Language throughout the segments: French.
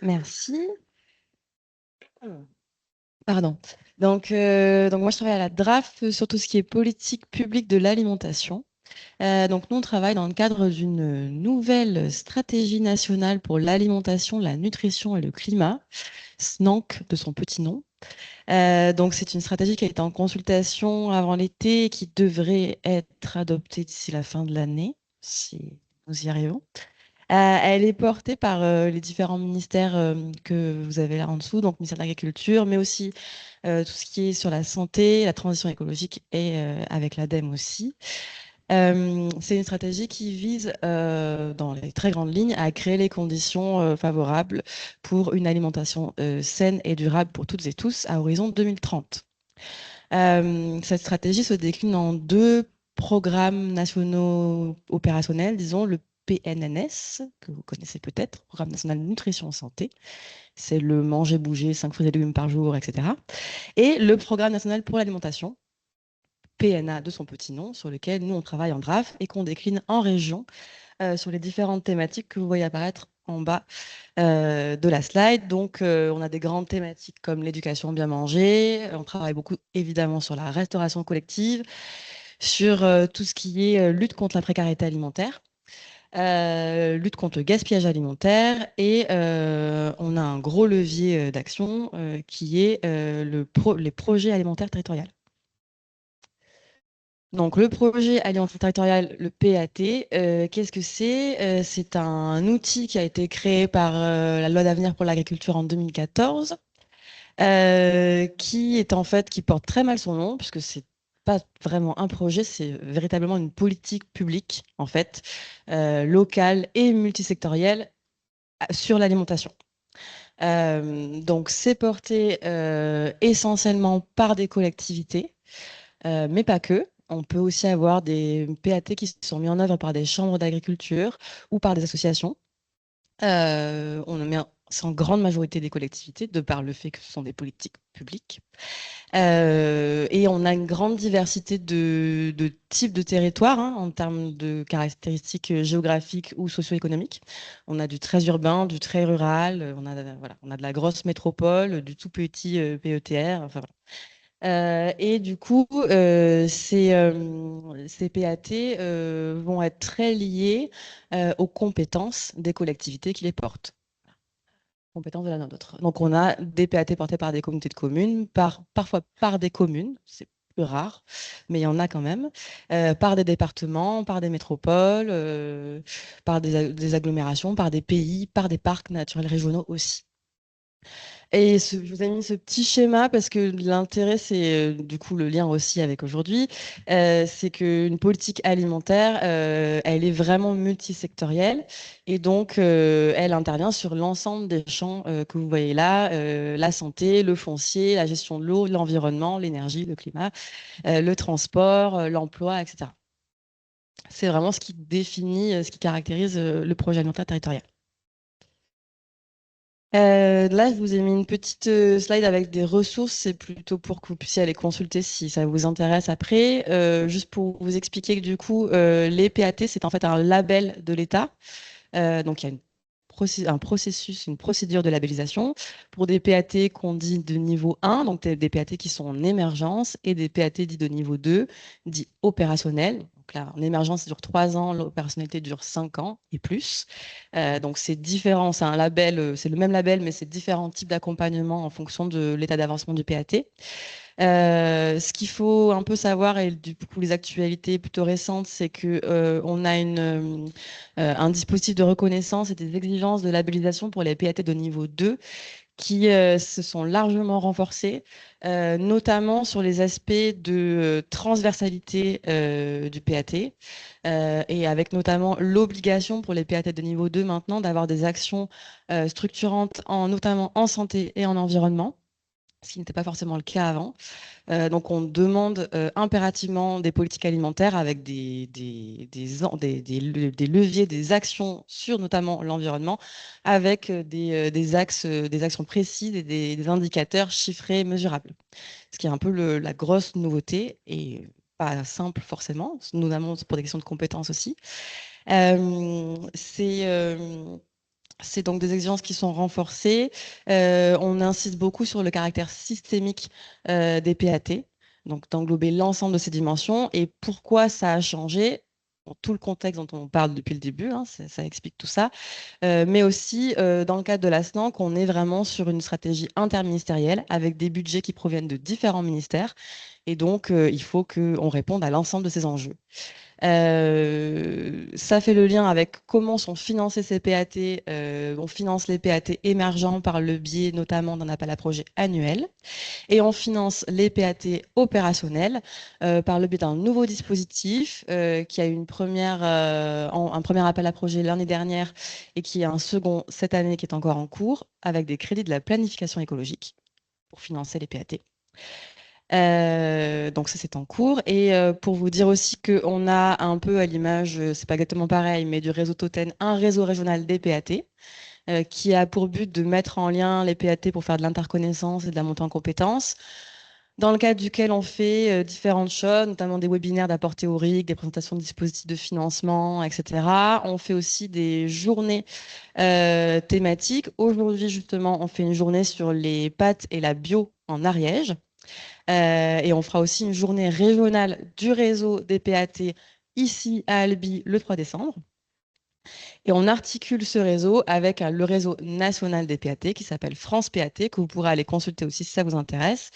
Merci. Pardon. Donc moi, je travaille à la DRAF sur tout ce qui est politique publique de l'alimentation. Donc nous, on travaille dans le cadre d'une nouvelle stratégie nationale pour l'alimentation, la nutrition et le climat, SNANC de son petit nom. Donc c'est une stratégie qui a été en consultation avant l'été et qui devrait être adoptée d'ici la fin de l'année, si nous y arrivons. Elle est portée par les différents ministères que vous avez là en dessous, donc ministère de l'Agriculture, mais aussi tout ce qui est sur la santé, la transition écologique et avec l'ADEME aussi. C'est une stratégie qui vise, dans les très grandes lignes, à créer les conditions favorables pour une alimentation saine et durable pour toutes et tous à horizon 2030. Cette stratégie se décline en deux programmes nationaux opérationnels, disons le PNNS, que vous connaissez peut-être, Programme national de nutrition santé. C'est le manger, bouger, 5 fruits et légumes par jour, etc. Et le Programme national pour l'alimentation, PNA de son petit nom, sur lequel nous, on travaille en DRAF et qu'on décline en région sur les différentes thématiques que vous voyez apparaître en bas de la slide. Donc, on a des grandes thématiques comme l'éducation bien manger. On travaille beaucoup, évidemment, sur la restauration collective, sur tout ce qui est lutte contre la précarité alimentaire. Lutte contre le gaspillage alimentaire et on a un gros levier d'action qui est les projets alimentaires territoriaux. Donc, le projet alimentaire territorial, le PAT, qu'est-ce que c'est? C'est un outil qui a été créé par la loi d'avenir pour l'agriculture en 2014, qui est en fait, qui porte très mal son nom, puisque c'est pas vraiment un projet, c'est véritablement une politique publique, en fait, locale et multisectorielle sur l'alimentation. Donc, c'est porté essentiellement par des collectivités, mais pas que. On peut aussi avoir des PAT qui sont mis en œuvre par des chambres d'agriculture ou par des associations. On en met c'est en grande majorité des collectivités, de par le fait que ce sont des politiques publiques. Et on a une grande diversité de types de territoires hein, en termes de caractéristiques géographiques ou socio-économiques. On a du très urbain, du très rural, voilà, on a de la grosse métropole, du tout petit PETR. Enfin, voilà. Et du coup, ces PAT vont être très liés aux compétences des collectivités qui les portent. Compétences de l'un ou d'autre. Donc, on a des PAT portés par des communautés de communes, parfois par des communes, c'est plus rare, mais il y en a quand même, par des départements, par des métropoles, par des agglomérations, par des pays, par des parcs naturels régionaux aussi. Et je vous ai mis ce petit schéma parce que l'intérêt, c'est du coup le lien aussi avec aujourd'hui, c'est qu'une politique alimentaire, elle est vraiment multisectorielle et donc elle intervient sur l'ensemble des champs que vous voyez là, la santé, le foncier, la gestion de l'eau, l'environnement, l'énergie, le climat, le transport, l'emploi, etc. C'est vraiment ce qui définit, ce qui caractérise le projet alimentaire territorial. Là, je vous ai mis une petite slide avec des ressources. C'est plutôt pour que vous puissiez aller consulter si ça vous intéresse après. Juste pour vous expliquer que du coup, les PAT, c'est en fait un label de l'État. Donc, il y a un processus, une procédure de labellisation pour des PAT qu'on dit de niveau 1, donc des PAT qui sont en émergence, et des PAT dits de niveau 2, dits opérationnels. Donc là, en émergence, ça dure 3 ans, l'opérationnalité dure 5 ans et plus. Donc c'est différent, c'est un label, c'est le même label, mais c'est différents types d'accompagnement en fonction de l'état d'avancement du PAT. Ce qu'il faut un peu savoir, et du coup les actualités plutôt récentes, c'est que on a un dispositif de reconnaissance et des exigences de labellisation pour les PAT de niveau 2 qui se sont largement renforcés, notamment sur les aspects de transversalité du PAT, et avec notamment l'obligation pour les PAT de niveau 2 maintenant d'avoir des actions structurantes, notamment en santé et en environnement, ce qui n'était pas forcément le cas avant. Donc, on demande impérativement des politiques alimentaires avec des leviers, des actions sur notamment l'environnement, avec des axes, des actions précises et des indicateurs chiffrés, mesurables. Ce qui est un peu la grosse nouveauté et pas simple forcément, notamment pour des questions de compétences aussi. C'est C'est donc des exigences qui sont renforcées. On insiste beaucoup sur le caractère systémique des PAT, donc d'englober l'ensemble de ces dimensions. Et pourquoi ça a changé? Bon, tout le contexte dont on parle depuis le début, hein, ça explique tout ça. Mais aussi, dans le cadre de la SNANC, on est vraiment sur une stratégie interministérielle avec des budgets qui proviennent de différents ministères. Et donc, il faut qu'on réponde à l'ensemble de ces enjeux. Ça fait le lien avec comment sont financés ces PAT. On finance les PAT émergents par le biais notamment d'un appel à projet annuel. Et on finance les PAT opérationnels par le biais d'un nouveau dispositif qui a eu un premier appel à projet l'année dernière et qui a un second cette année qui est encore en cours avec des crédits de la planification écologique pour financer les PAT. Donc ça c'est en cours et pour vous dire aussi qu'on a un peu à l'image, c'est pas exactement pareil, mais du réseau Totem, un réseau régional des PAT qui a pour but de mettre en lien les PAT pour faire de l'interconnaissance et de la montée en compétences, dans le cadre duquel on fait différentes choses, notamment des webinaires d'apport théorique, des présentations de dispositifs de financement, etc. On fait aussi des journées thématiques. Aujourd'hui justement, on fait une journée sur les pâtes et la bio en Ariège. Et on fera aussi une journée régionale du réseau des PAT ici à Albi le 3 décembre. Et on articule ce réseau avec le réseau national des PAT qui s'appelle France PAT, que vous pourrez aller consulter aussi si ça vous intéresse,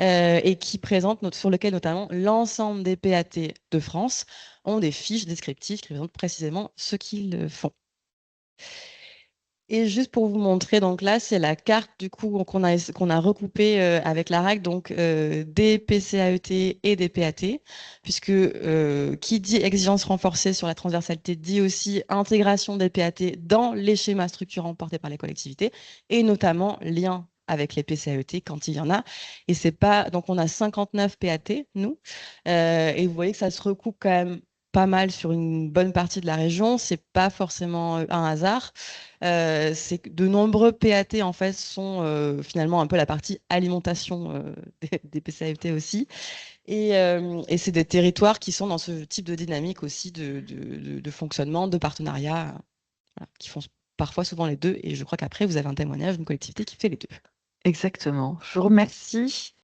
et qui présente, sur lequel notamment l'ensemble des PAT de France ont des fiches descriptives qui présentent précisément ce qu'ils font. Et juste pour vous montrer, donc là, c'est la carte du coup qu'on a recoupée avec la RAC, donc des PCAET et des PAT, puisque qui dit exigence renforcée sur la transversalité dit aussi intégration des PAT dans les schémas structurants portés par les collectivités, et notamment lien avec les PCAET quand il y en a. Et c'est pas donc on a 59 PAT, nous, et vous voyez que ça se recoupe quand même pas mal sur une bonne partie de la région. C'est pas forcément un hasard. C'est que de nombreux PAT en fait sont finalement un peu la partie alimentation des PCAET aussi. Et c'est des territoires qui sont dans ce type de dynamique aussi de fonctionnement, de partenariat, voilà, qui font parfois souvent les deux. Et je crois qu'après, vous avez un témoignage d'une collectivité qui fait les deux. Exactement. Je vous remercie.